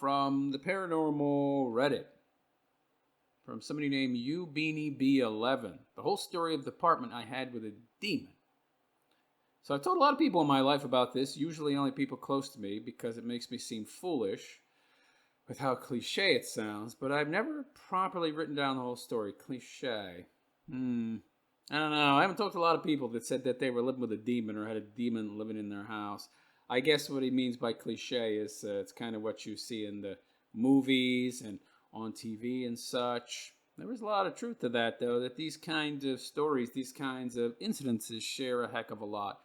from the paranormal Reddit. From somebody named UBeanieB11. The whole story of the apartment I had with a demon. So I've told a lot of people in my life about this, usually only people close to me, because it makes me seem foolish with how cliche it sounds, but I've never properly written down the whole story. Cliche. I don't know. I haven't talked to a lot of people that said that they were living with a demon or had a demon living in their house. I guess what he means by cliche is it's kind of what you see in the movies and on TV and such. There is a lot of truth to that, though, that these kinds of stories, these kinds of incidences share a heck of a lot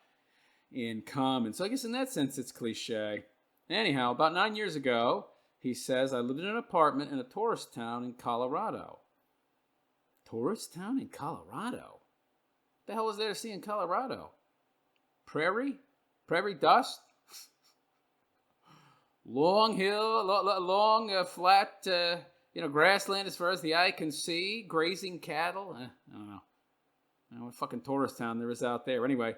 in common. So I guess in that sense, it's cliche. Anyhow, about 9 years ago, he says, I lived in an apartment in a tourist town in Colorado. Tourist town in Colorado? What the hell is there to see in Colorado? Prairie? Prairie dust? Long hill, long, flat, grassland as far as the eye can see, grazing cattle. I don't know. I don't know what fucking tourist town there is out there. Anyway,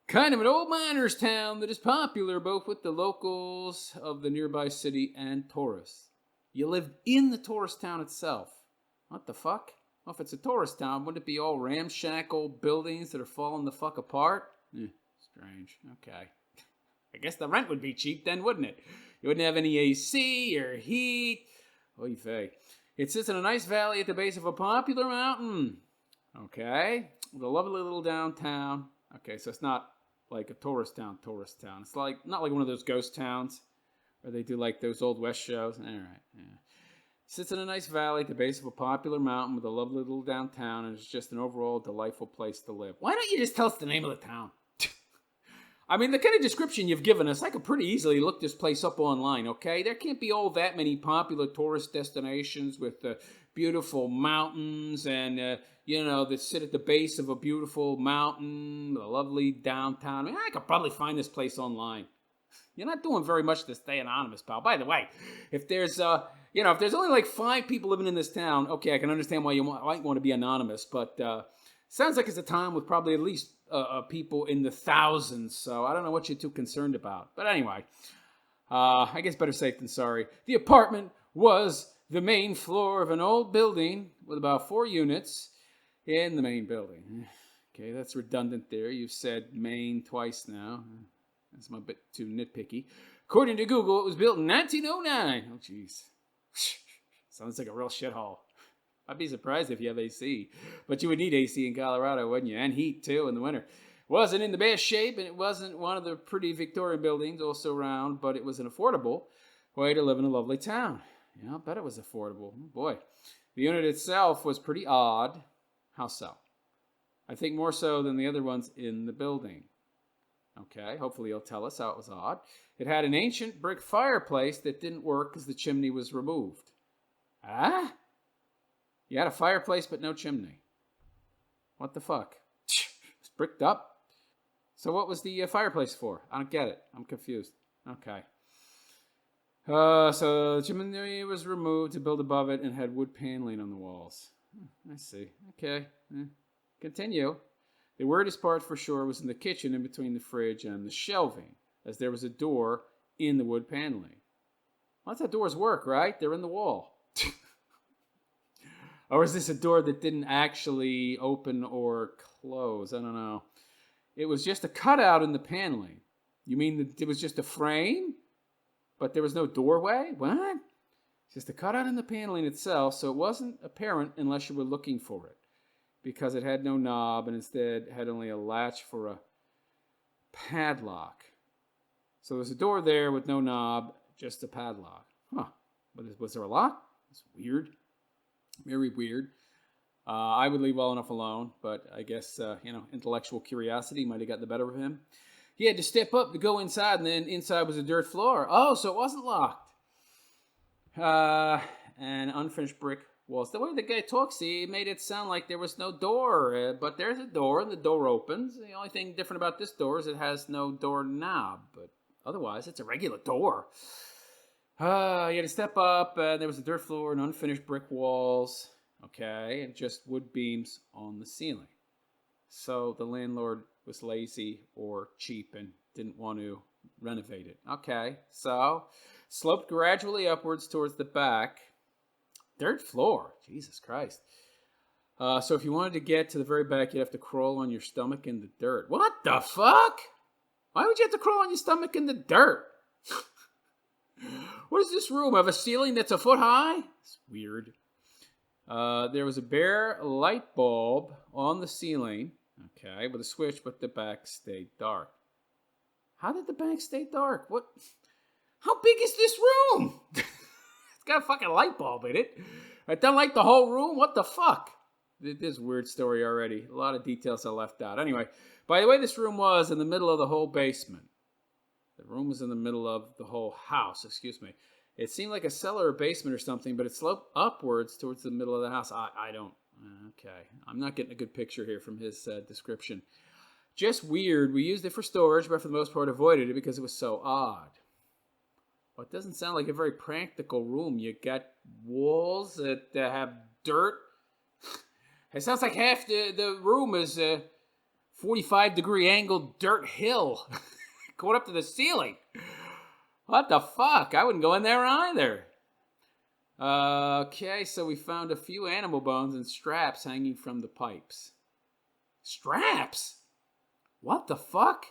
kind of an old miners' town that is popular both with the locals of the nearby city and tourists. You lived in the tourist town itself. What the fuck? Well, if it's a tourist town, wouldn't it be all ramshackle buildings that are falling the fuck apart? Strange. Okay. I guess the rent would be cheap then, wouldn't it? You wouldn't have any AC or heat. Oy vey. It sits in a nice valley at the base of a popular mountain. Okay. With a lovely little downtown. Okay, so it's not like a tourist town. It's like not like one of those ghost towns where they do like those Old West shows. All right, yeah. Sits in a nice valley at the base of a popular mountain with a lovely little downtown, and it's just an overall delightful place to live. Why don't you just tell us the name of the town? I mean, the kind of description you've given us, I could pretty easily look this place up online, okay? There can't be all that many popular tourist destinations with beautiful mountains and, that sit at the base of a beautiful mountain with a lovely downtown. I mean, I could probably find this place online. You're not doing very much to stay anonymous, pal. By the way, if there's, if there's only like 5 people living in this town, okay, I can understand why you might want to be anonymous, but sounds like it's a town with probably at least people in the thousands, so I don't know what you're too concerned about. But anyway, I guess better safe than sorry. The apartment was the main floor of an old building with about 4 units in the main building. Okay, that's redundant there. You've said main twice now. That's a bit too nitpicky. According to Google, it was built in 1909. Oh, jeez. Sounds like a real shithole. I'd be surprised if you have AC. But you would need AC in Colorado, wouldn't you? And heat, too, in the winter. Wasn't in the best shape, and it wasn't one of the pretty Victorian buildings also around, but it was an affordable way to live in a lovely town. Yeah, I bet it was affordable. Oh, boy. The unit itself was pretty odd. How so? I think more so than the other ones in the building. Okay, hopefully you'll tell us how it was odd. It had an ancient brick fireplace that didn't work because the chimney was removed. Ah? You had a fireplace but no chimney. What the fuck? It's bricked up. So what was the fireplace for? I don't get it. I'm confused. Okay. So the chimney was removed to build above it and had wood paneling on the walls. I see. Okay. Continue. The weirdest part for sure was in the kitchen in between the fridge and the shelving, as there was a door in the wood paneling. Well, that's how doors work, right? They're in the wall. Or is this a door that didn't actually open or close? I don't know. It was just a cutout in the paneling. You mean that it was just a frame? But there was no doorway? What? Just a cutout in the paneling itself, so it wasn't apparent unless you were looking for it, because it had no knob and instead had only a latch for a padlock. So there's a door there with no knob, just a padlock. Huh. But was there a lock? It's weird. Very weird. I would leave well enough alone, but I guess, intellectual curiosity might have got the better of him. He had to step up to go inside, and then inside was a dirt floor. Oh, so it wasn't locked. And unfinished brick walls. The way the guy talks, he made it sound like there was no door, but there's a door, and the door opens. The only thing different about this door is it has no door knob, but otherwise, it's a regular door. You had to step up, there was a dirt floor and unfinished brick walls, okay, and just wood beams on the ceiling. So the landlord was lazy or cheap and didn't want to renovate it. Okay, so Sloped gradually upwards towards the back. Dirt floor. Jesus Christ. So if you wanted to get to the very back, you'd have to crawl on your stomach in the dirt. What the fuck? Why would you have to crawl on your stomach in the dirt? What is this room? Have a ceiling that's a foot high? It's weird. There was a bare light bulb on the ceiling, okay, with a switch, but the back stayed dark. How did the back stay dark? What? How big is this room? It's got a fucking light bulb in it. It doesn't light the whole room? What the fuck? This is a weird story already. A lot of details I left out. Anyway, by the way, this room was in the middle of the whole basement. The room was in the middle of the whole house, excuse me. It seemed like a cellar or basement or something, but it sloped upwards towards the middle of the house. I don't... Okay. I'm not getting a good picture here from his description. Just weird. We used it for storage, but for the most part avoided it because it was so odd. Well, it doesn't sound like a very practical room. You got walls that have dirt. It sounds like half the room is a 45-degree angled dirt hill going up to the ceiling. What the fuck? I wouldn't go in there either. Okay, so we found a few animal bones and straps hanging from the pipes. Straps? What the fuck?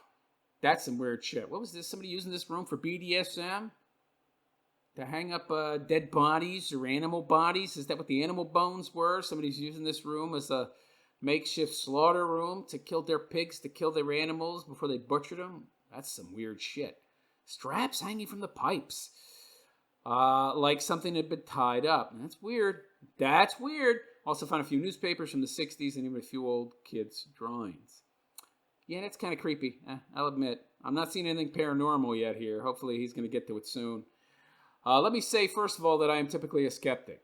That's some weird shit. What was this? Somebody using this room for BDSM? To hang up dead bodies or animal bodies? Is that what the animal bones were? Somebody's using this room as a makeshift slaughter room to kill their pigs, to kill their animals before they butchered them? That's some weird shit. Straps hanging from the pipes. Like something had been tied up. That's weird. That's weird. Also found a few newspapers from the 60s and even a few old kids' drawings. Yeah, that's kind of creepy. I'll admit. I'm not seeing anything paranormal yet here. Hopefully he's going to get to it soon. Let me say, first of all, that I am typically a skeptic.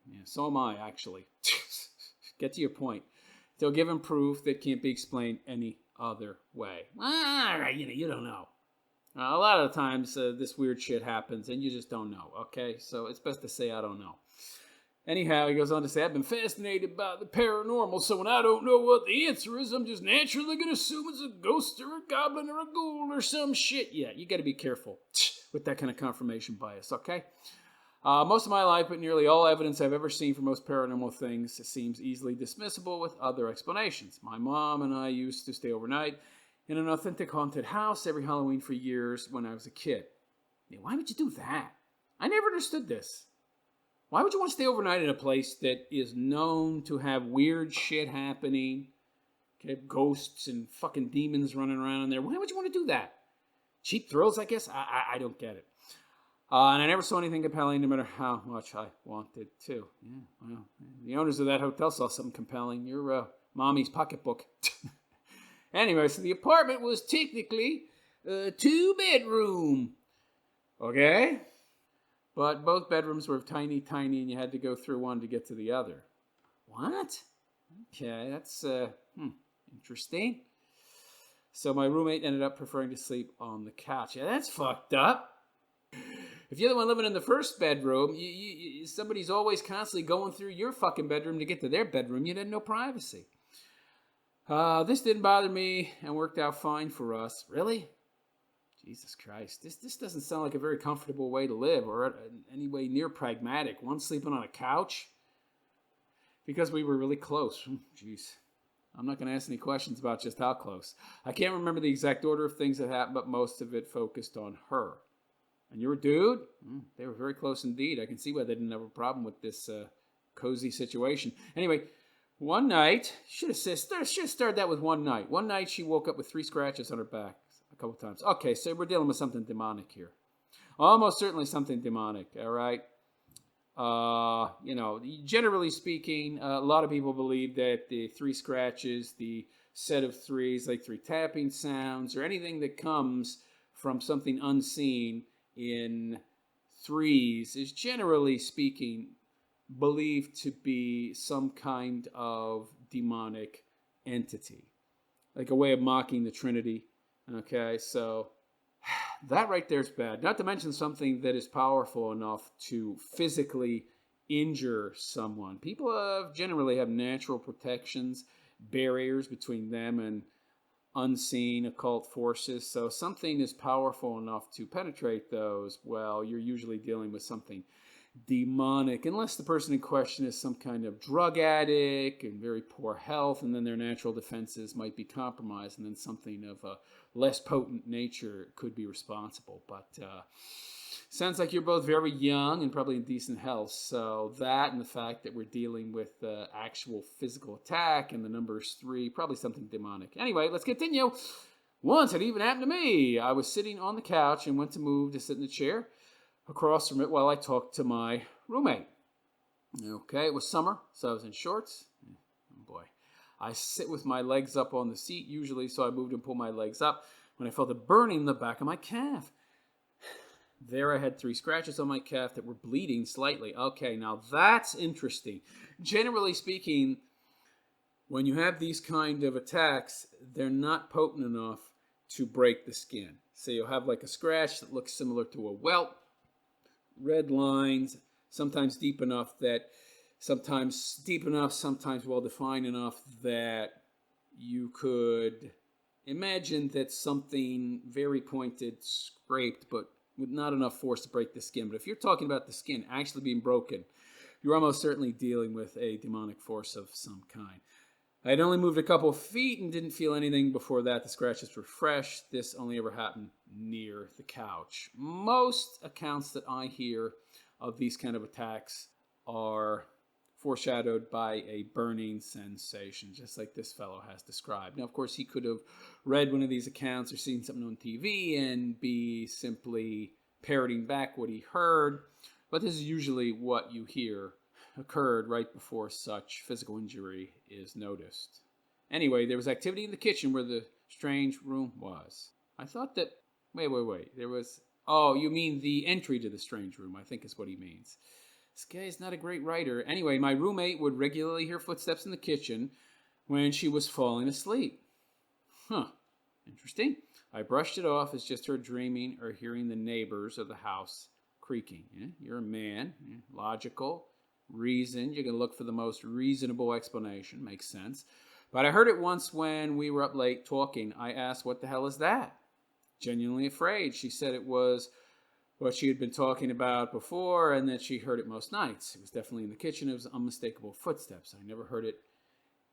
Yeah, so am I, actually. Get to your point. They'll give him proof that can't be explained any other way. All right, you don't know. A lot of the times, this weird shit happens, and you just don't know, okay? So it's best to say I don't know. Anyhow, he goes on to say, I've been fascinated by the paranormal, so when I don't know what the answer is, I'm just naturally going to assume it's a ghost or a goblin or a ghoul or some shit. Yeah, you got to be careful with that kind of confirmation bias, okay? Most of my life, but nearly all evidence I've ever seen for most paranormal things seems easily dismissible with other explanations. My mom and I used to stay overnight in an authentic haunted house every Halloween for years when I was a kid. Now, why would you do that? I never understood this. Why would you want to stay overnight in a place that is known to have weird shit happening? Okay, ghosts and fucking demons running around in there. Why would you want to do that? Cheap thrills, I guess? I don't get it. And I never saw anything compelling, no matter how much I wanted to. Yeah, well, the owners of that hotel saw something compelling. Your mommy's pocketbook. Anyway, so the apartment was technically a 2-bedroom. Okay? But both bedrooms were tiny, and you had to go through one to get to the other. What? Okay, that's interesting. So my roommate ended up preferring to sleep on the couch. Yeah, that's fucked up. If you're the one living in the first bedroom, somebody's always constantly going through your fucking bedroom to get to their bedroom. You had no privacy. This didn't bother me and worked out fine for us. Really? Jesus Christ. This doesn't sound like a very comfortable way to live or any way near pragmatic. One sleeping on a couch? Because we were really close. Jeez. I'm not going to ask any questions about just how close. I can't remember the exact order of things that happened, but most of it focused on her. And you're a dude? They were very close indeed. I can see why they didn't have a problem with this cozy situation. Anyway, one night, should have started that with one night. One night she woke up with 3 scratches on her back a couple times. Okay, so we're dealing with something demonic here. Almost certainly something demonic, all right? Generally speaking, a lot of people believe that the 3 scratches, the set of 3s, like 3 tapping sounds, or anything that comes from something unseen in 3s is generally speaking believed to be some kind of demonic entity, like a way of mocking the Trinity. Okay, so that right there is bad. Not to mention something that is powerful enough to physically injure someone. People generally have natural protections, barriers between them and unseen occult forces. So something is powerful enough to penetrate those, well, you're usually dealing with something demonic, unless the person in question is some kind of drug addict and very poor health, and then their natural defenses might be compromised, and then something of a less potent nature could be responsible. But sounds like you're both very young and probably in decent health. So that and the fact that we're dealing with actual physical attack and the number is 3, probably something demonic. Anyway, let's continue. Once it even happened to me. I was sitting on the couch and went to move to sit in the chair across from it while I talked to my roommate. Okay, it was summer, so I was in shorts. Oh boy. I sit with my legs up on the seat usually, so I moved and pulled my legs up when I felt a burning in the back of my calf. There I had 3 scratches on my calf that were bleeding slightly. Okay, now that's interesting. Generally speaking, when you have these kind of attacks, they're not potent enough to break the skin. So you'll have like a scratch that looks similar to a welt, red lines, sometimes deep enough, sometimes well defined enough that you could imagine that something very pointed scraped, but with not enough force to break the skin. But if you're talking about the skin actually being broken, you're almost certainly dealing with a demonic force of some kind. I had only moved a couple of feet and didn't feel anything before that. The scratches were fresh. This only ever happened near the couch. Most accounts that I hear of these kind of attacks are foreshadowed by a burning sensation, just like this fellow has described. Now, of course, he could have read one of these accounts or seen something on TV and be simply parroting back what he heard, but this is usually what you hear occurred right before such physical injury is noticed. Anyway, there was activity in the kitchen where the strange room was. I thought that, wait. There was, oh, you mean the entry to the strange room, I think is what he means. This guy's not a great writer. Anyway, my roommate would regularly hear footsteps in the kitchen when she was falling asleep. Interesting. I brushed it off as just her dreaming or hearing the neighbors of the house creaking. Yeah, you're a man, logical, reasoned. You can look for the most reasonable explanation. Makes sense. But I heard it once when we were up late talking. I asked, what the hell is that? Genuinely afraid. She said it was what she had been talking about before and that she heard it most nights. It was definitely in the kitchen. It was unmistakable footsteps. I never heard it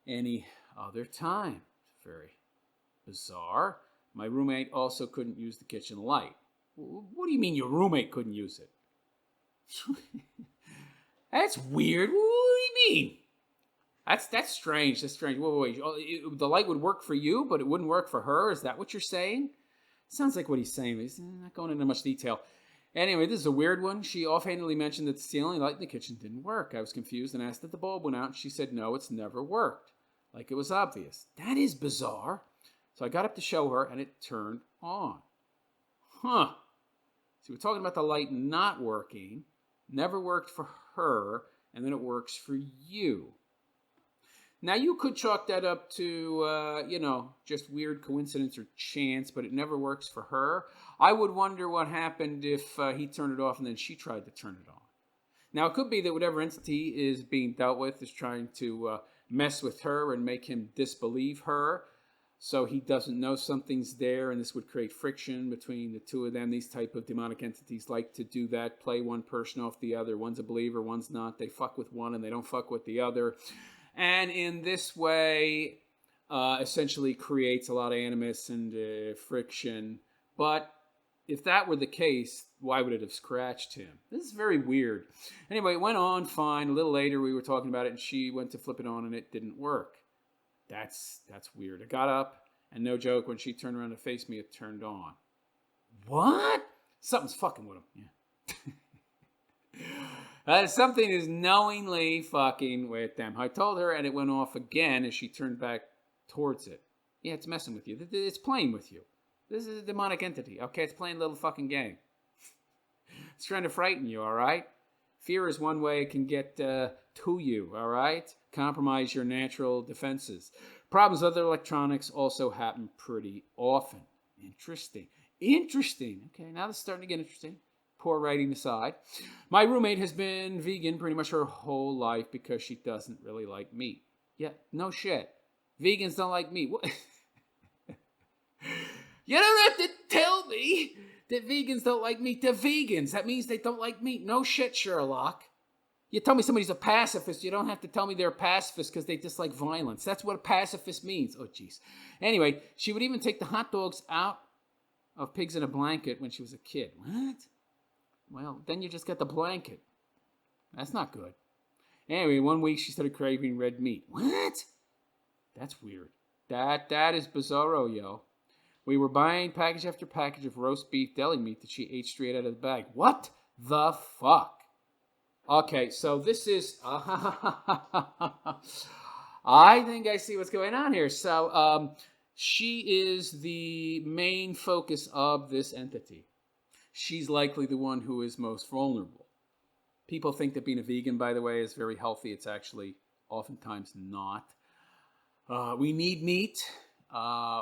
any other time. Very bizarre. My roommate also couldn't use the kitchen light. What do you mean your roommate couldn't use it? That's weird. What do you mean? That's strange. That's strange. Wait. The light would work for you, but it wouldn't work for her? Is that what you're saying? Sounds like what he's saying. He's not going into much detail. Anyway, this is a weird one. She offhandedly mentioned that the ceiling light in the kitchen didn't work. I was confused and asked if the bulb went out. She said, no, it's never worked. Like it was obvious. That is bizarre. So I got up to show her, and it turned on. So we're talking about the light not working. Never worked for her, and then it works for you. Now, you could chalk that up to, just weird coincidence or chance, but it never works for her. I would wonder what happened if he turned it off and then she tried to turn it on. Now, it could be that whatever entity is being dealt with is trying to mess with her and make him disbelieve her, so he doesn't know something's there, and this would create friction between the two of them. These type of demonic entities like to do that, play one person off the other. One's a believer, one's not. They fuck with one and they don't fuck with the other. And in this way, essentially creates a lot of animus and friction. But if that were the case, why would it have scratched him? This is very weird. Anyway, it went on fine. A little later, we were talking about it, and she went to flip it on, and it didn't work. That's weird. I got up, and no joke, when she turned around to face me, it turned on. What? Something's fucking with him. Yeah. Something is knowingly fucking with them. I told her, and it went off again as she turned back towards it. Yeah, it's messing with you. It's playing with you. This is a demonic entity, okay? It's playing a little fucking game. It's trying to frighten you, all right? Fear is one way it can get to you, all right? Compromise your natural defenses. Problems with other electronics also happen pretty often. Interesting. Okay, now this is starting to get interesting. Poor writing aside. My roommate has been vegan pretty much her whole life because she doesn't really like meat. Yeah, no shit. Vegans don't like meat. What? You don't have to tell me that vegans don't like meat. They're vegans. That means they don't like meat. No shit, Sherlock. You tell me somebody's a pacifist, you don't have to tell me they're a pacifist because they dislike violence. That's what a pacifist means. Oh, jeez. Anyway, she would even take the hot dogs out of Pigs in a Blanket when she was a kid. What? Well, then you just get the blanket. That's not good. Anyway, one week she started craving red meat. What? That's weird. That is bizarro, yo. We were buying package after package of roast beef deli meat that she ate straight out of the bag. What the fuck? Okay, so this is... I think I see what's going on here. So she is the main focus of this entity. She's likely the one who is most vulnerable. People think that being a vegan, by the way, is very healthy. It's actually oftentimes not. We need meat.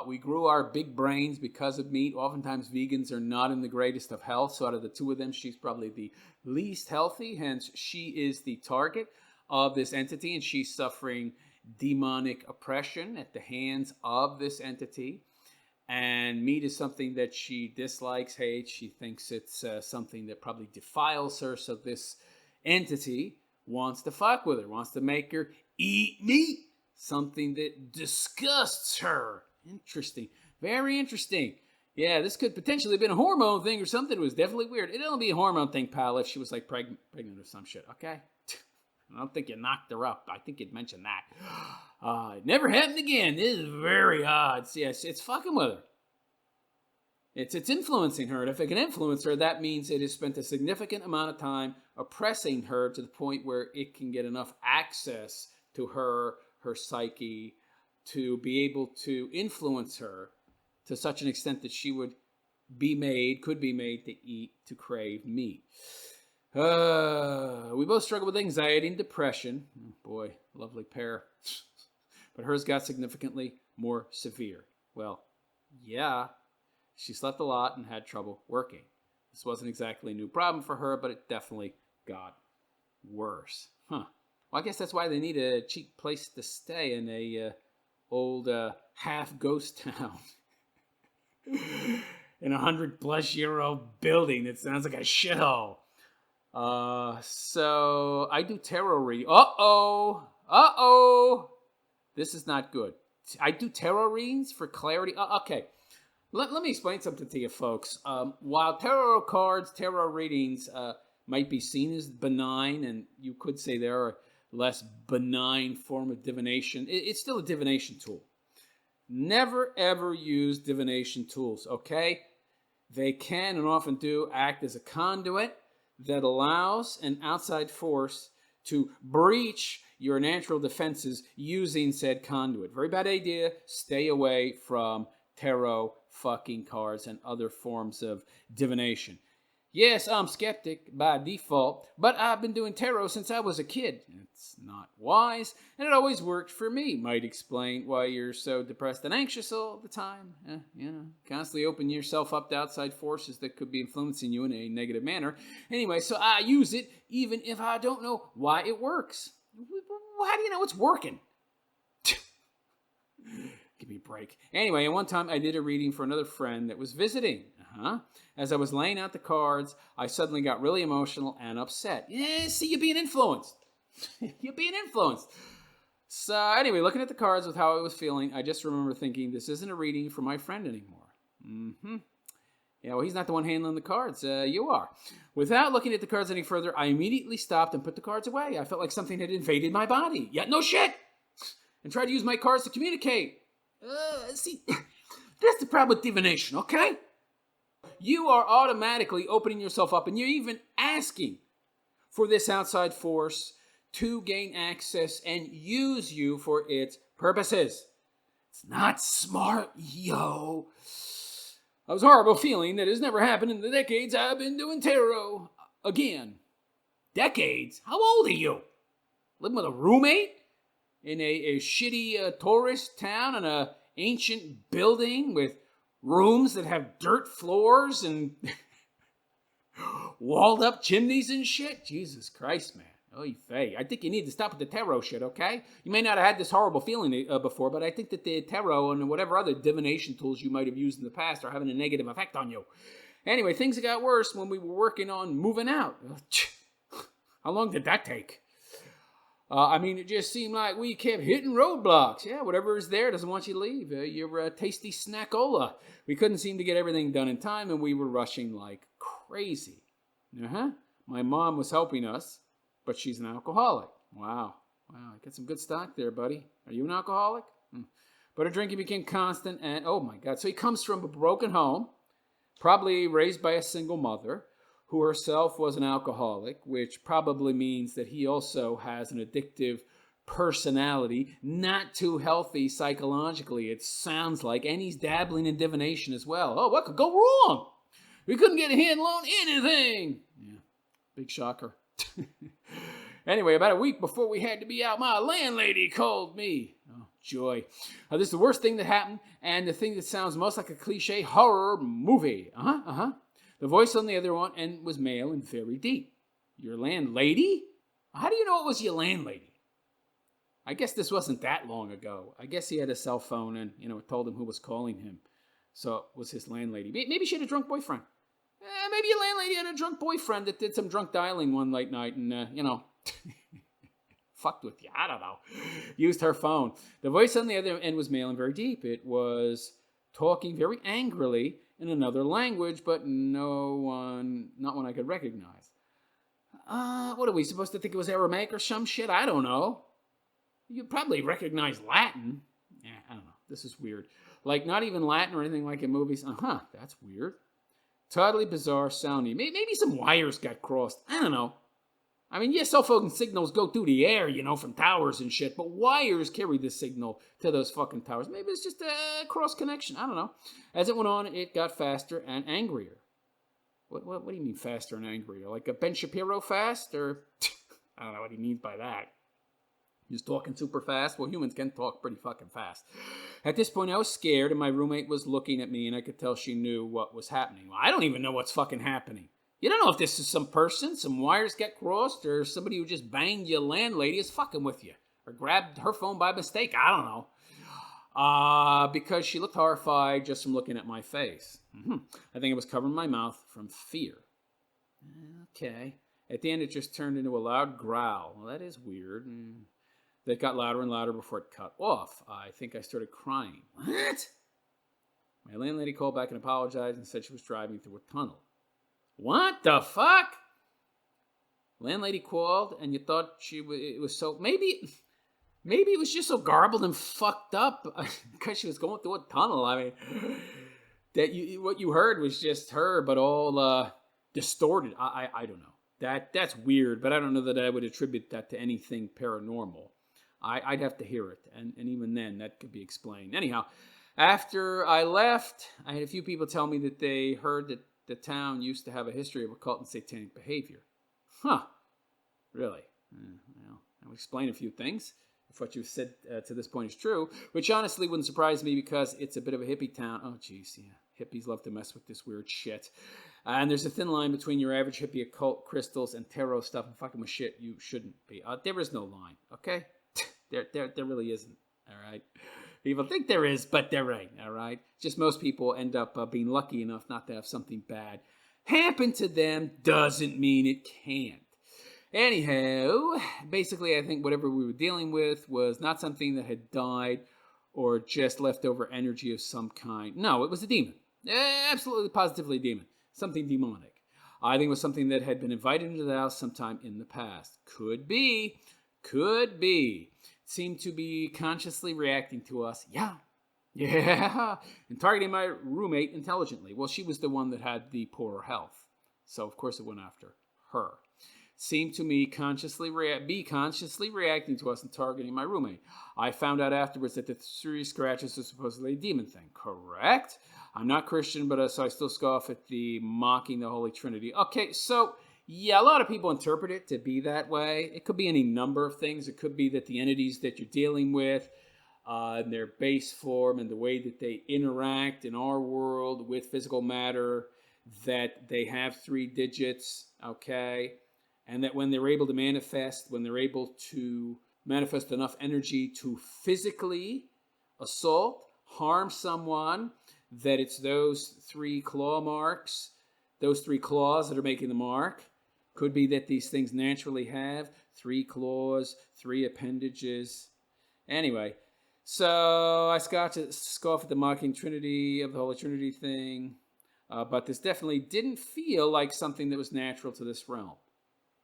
We grew our big brains because of meat. Oftentimes vegans are not in the greatest of health. So out of the two of them, she's probably the least healthy. Hence, she is the target of this entity, and she's suffering demonic oppression at the hands of this entity. And meat is something that she dislikes, hates. She thinks it's something that probably defiles her. So this entity wants to fuck with her, wants to make her eat meat. Something that disgusts her. Interesting. Very interesting. Yeah, this could potentially have been a hormone thing or something. It was definitely weird. It'd only be a hormone thing, pal, if she was like pregnant or some shit, okay? I don't think you knocked her up. I think you'd mention that. It never happened again. This is very odd. Yes, it's fucking with her. It's influencing her. And if it can influence her, that means it has spent a significant amount of time oppressing her to the point where it can get enough access to her psyche to be able to influence her to such an extent that she could be made to crave meat. We both struggle with anxiety and depression. Oh boy, lovely pair. But hers got significantly more severe. Well, yeah, she slept a lot and had trouble working. This wasn't exactly a new problem for her, but it definitely got worse. Huh. Well, I guess that's why they need a cheap place to stay in a old half ghost town. In 100-plus-year-old building that sounds like a shithole. So I do tarot reading. This is not good. I do tarot readings for clarity. Okay. Let me explain something to you, folks. While tarot cards, tarot readings might be seen as benign, and you could say there are less benign form of divination, it's still a divination tool. Never, ever use divination tools, okay? They can and often do act as a conduit that allows an outside force to breach your natural defenses using said conduit. Very bad idea. Stay away from tarot fucking cards and other forms of divination. Yes, I'm skeptic by default, but I've been doing tarot since I was a kid. It's not wise, and it always worked for me. Might explain why you're so depressed and anxious all the time. Constantly open yourself up to outside forces that could be influencing you in a negative manner. Anyway, so I use it even if I don't know why it works. How do you know it's working? Give me a break. Anyway, one time I did a reading for another friend that was visiting. As I was laying out the cards, I suddenly got really emotional and upset. Yeah, see, you're being influenced. You're being influenced. So anyway, looking at the cards with how I was feeling, I just remember thinking, this isn't a reading for my friend anymore. Yeah, well, he's not the one handling the cards. You are. Without looking at the cards any further, I immediately stopped and put the cards away. I felt like something had invaded my body. Yeah, no shit. And tried to use my cards to communicate. See, that's the problem with divination, okay? You are automatically opening yourself up, and you're even asking for this outside force to gain access and use you for its purposes. It's not smart, yo. I was a horrible feeling that has never happened in the decades I've been doing tarot. Again, decades? How old are you? Living with a roommate? In a shitty tourist town in an ancient building with rooms that have dirt floors and walled up chimneys and shit? Jesus Christ, man. Oy vey. I think you need to stop with the tarot shit, okay? You may not have had this horrible feeling before, but I think that the tarot and whatever other divination tools you might have used in the past are having a negative effect on you. Anyway, things got worse when we were working on moving out. How long did that take? I mean, it just seemed like we kept hitting roadblocks. Yeah, whatever is there doesn't want you to leave. Your tasty snackola. We couldn't seem to get everything done in time, and we were rushing like crazy. My mom was helping us, but she's an alcoholic. Wow, get some good stock there, buddy. Are you an alcoholic? But her drinking became constant, and oh my God. So he comes from a broken home, probably raised by a single mother, who herself was an alcoholic, which probably means that he also has an addictive personality, not too healthy psychologically, it sounds like, and he's dabbling in divination as well. Oh, what could go wrong? We couldn't get a handle on anything. Yeah, big shocker. Anyway, about a week before we had to be out, my landlady called me. Oh, joy. This is the worst thing that happened, and the thing that sounds most like a cliche horror movie. The voice on the other one end was male and very deep. Your landlady? How do you know it was your landlady? I guess this wasn't that long ago. I guess he had a cell phone and, it told him who was calling him. So it was his landlady. Maybe she had a drunk boyfriend. Maybe your landlady had a drunk boyfriend that did some drunk dialing one late night and, fucked with you. I don't know. Used her phone. The voice on the other end was male and very deep. It was talking very angrily in another language, but not one I could recognize. What are we supposed to think it was Aramaic or some shit? I don't know. You probably recognize Latin. Yeah, I don't know. This is weird. Like, not even Latin or anything like in movies. That's weird. Totally bizarre sounding. Maybe some wires got crossed. I don't know. I mean, cell phone signals go through the air, from towers and shit, but wires carry the signal to those fucking towers. Maybe it's just a cross connection. I don't know. As it went on, it got faster and angrier. What do you mean faster and angrier? Like a Ben Shapiro fast? Or, I don't know what he means by that. He's talking super fast. Well, humans can talk pretty fucking fast. At this point, I was scared, and my roommate was looking at me, and I could tell she knew what was happening. Well, I don't even know what's fucking happening. You don't know if this is some person, some wires get crossed, or somebody who just banged your landlady is fucking with you, or grabbed her phone by mistake. I don't know. Because she looked horrified just from looking at my face. I think it was covering my mouth from fear. Okay. At the end, it just turned into a loud growl. Well, that is weird. That got louder and louder before it cut off. I think I started crying. What? My landlady called back and apologized and said she was driving through a tunnel. What the fuck? Landlady called, and you thought it was so... Maybe it was just so garbled and fucked up because she was going through a tunnel. I mean, what you heard was just her, but all distorted. I don't know. That's weird, but I don't know that I would attribute that to anything paranormal. I'd have to hear it, and even then, that could be explained. Anyhow, after I left, I had a few people tell me that they heard that the town used to have a history of occult and satanic behavior. Really? Well, I'll explain a few things. If what you've said to this point is true, which honestly wouldn't surprise me because it's a bit of a hippie town. Oh, geez, yeah. Hippies love to mess with this weird shit. And there's a thin line between your average hippie occult crystals and tarot stuff and fucking with shit you shouldn't be. There is no line, okay? There really isn't, all right? People think there is, but there ain't, all right? Just most people end up being lucky enough not to have something bad happen to them doesn't mean it can't. Anyhow, basically, I think whatever we were dealing with was not something that had died or just leftover energy of some kind. No, it was a demon. Absolutely, positively a demon. Something demonic. I think it was something that had been invited into the house sometime in the past. Could be. Seemed to be consciously reacting to us. Yeah. And targeting my roommate intelligently. Well, she was the one that had the poorer health. So, of course, it went after her. Seemed to me consciously reacting to us and targeting my roommate. I found out afterwards that the 3 scratches are supposedly a demon thing. Correct? I'm not Christian, but so I still scoff at the mocking the Holy Trinity. Okay, so... yeah, a lot of people interpret it to be that way. It could be any number of things. It could be that the entities that you're dealing with, their base form and the way that they interact in our world with physical matter, that they have 3 digits, okay? And that when they're able to manifest, enough energy to physically assault, harm someone, that it's those 3 claw marks, those 3 claws that are making the mark. Could be that these things naturally have 3 claws, 3 appendages. Anyway, so I scoff at the mocking Trinity of the Holy Trinity thing, but this definitely didn't feel like something that was natural to this realm.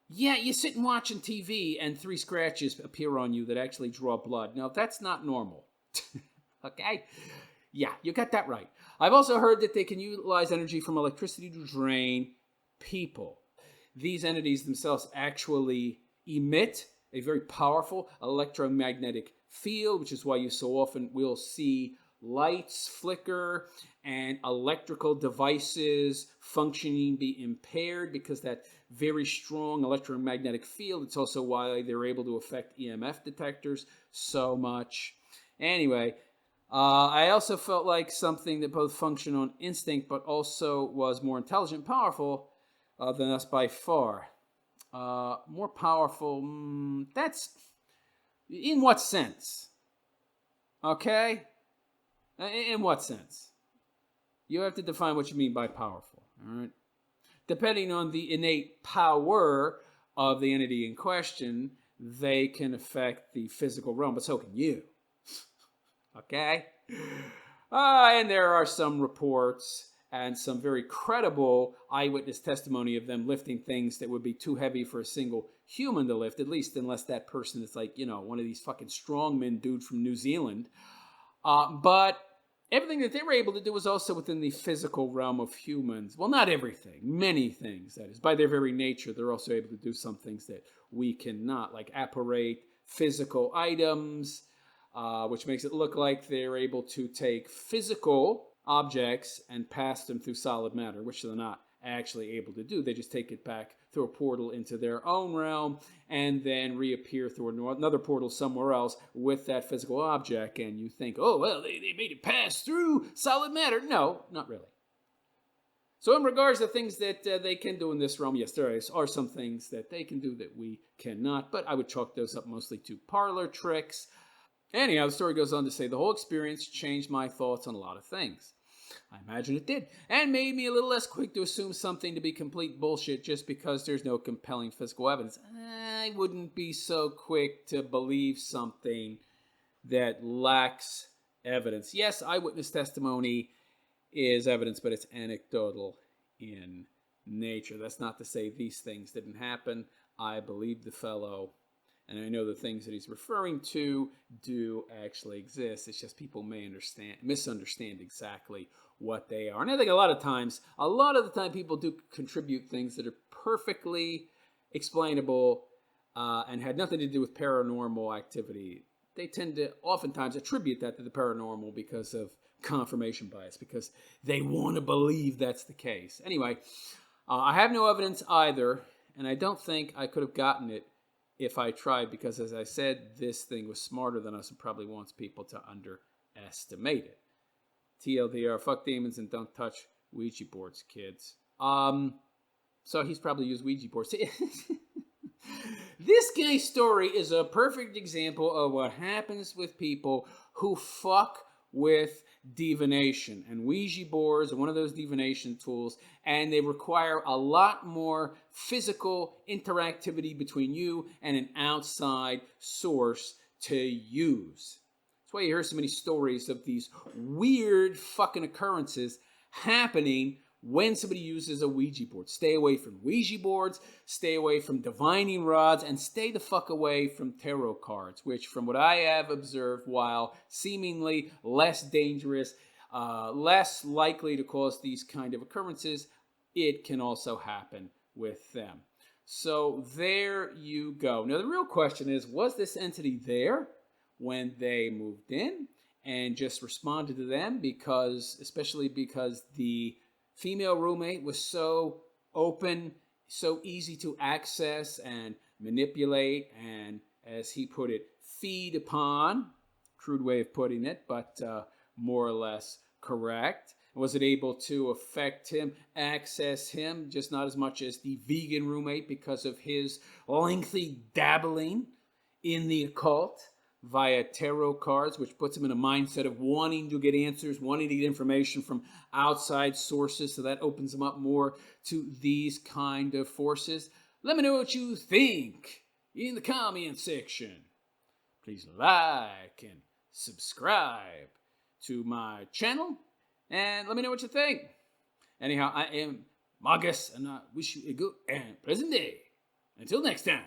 Yeah, you sit and watching TV and 3 scratches appear on you that actually draw blood. Now, that's not normal. Okay? Yeah, you got that right. I've also heard that they can utilize energy from electricity to drain people. These entities themselves actually emit a very powerful electromagnetic field, which is why you so often will see lights flicker and electrical devices functioning be impaired because that very strong electromagnetic field. It's also why they're able to affect EMF detectors so much. Anyway, I also felt like something that both functioned on instinct but also was more intelligent and powerful than us by far. More powerful, that's... In what sense? Okay? In what sense? You have to define what you mean by powerful, all right? Depending on the innate power of the entity in question, they can affect the physical realm, but so can you. Okay? And there are some reports and some very credible eyewitness testimony of them lifting things that would be too heavy for a single human to lift, at least unless that person is like, one of these fucking strongmen dudes from New Zealand. But everything that they were able to do was also within the physical realm of humans. Well, not everything. Many things, that is. By their very nature, they're also able to do some things that we cannot, like apparate physical items, which makes it look like they're able to take physical objects and pass them through solid matter, which they're not actually able to do. They just take it back through a portal into their own realm and then reappear through another portal somewhere else with that physical object. And you think, oh, well, they made it pass through solid matter. No, not really. So in regards to things that they can do in this realm, yes, there are some things that they can do that we cannot, but I would chalk those up mostly to parlor tricks. Anyhow, the story goes on to say, the whole experience changed my thoughts on a lot of things. I imagine it did, and made me a little less quick to assume something to be complete bullshit just because there's no compelling physical evidence. I wouldn't be so quick to believe something that lacks evidence. Yes, eyewitness testimony is evidence, but it's anecdotal in nature. That's not to say these things didn't happen. I believe the fellow, and I know the things that he's referring to do actually exist. It's just people may misunderstand exactly what they are. And I think a lot of the time people do contribute things that are perfectly explainable and had nothing to do with paranormal activity. They tend to oftentimes attribute that to the paranormal because of confirmation bias, because they want to believe that's the case. Anyway, I have no evidence either, and I don't think I could have gotten it if I tried, because as I said, this thing was smarter than us and probably wants people to underestimate it. TLDR, fuck demons and don't touch Ouija boards, kids. So he's probably used Ouija boards. This guy's story is a perfect example of what happens with people who fuck with divination. And Ouija boards are one of those divination tools, and they require a lot more physical interactivity between you and an outside source to use. That's why you hear so many stories of these weird fucking occurrences happening when somebody uses a Ouija board. Stay away from Ouija boards, stay away from divining rods, and stay the fuck away from tarot cards, which from what I have observed, while seemingly less dangerous, less likely to cause these kind of occurrences, it can also happen with them. So there you go. Now the real question is, was this entity there when they moved in and just responded to them? Especially because the female roommate was so open, so easy to access and manipulate, and as he put it, feed upon. Crude way of putting it, but more or less correct. Was it able to affect him, access him, just not as much as the vegan roommate because of his lengthy dabbling in the occult via tarot cards, which puts him in a mindset of wanting to get answers, wanting to get information from outside sources. So that opens him up more to these kind of forces. Let me know what you think in the comment section. Please like and subscribe to my channel, and let me know what you think. Anyhow, I am Margus, and I wish you a good and pleasant day. Until next time.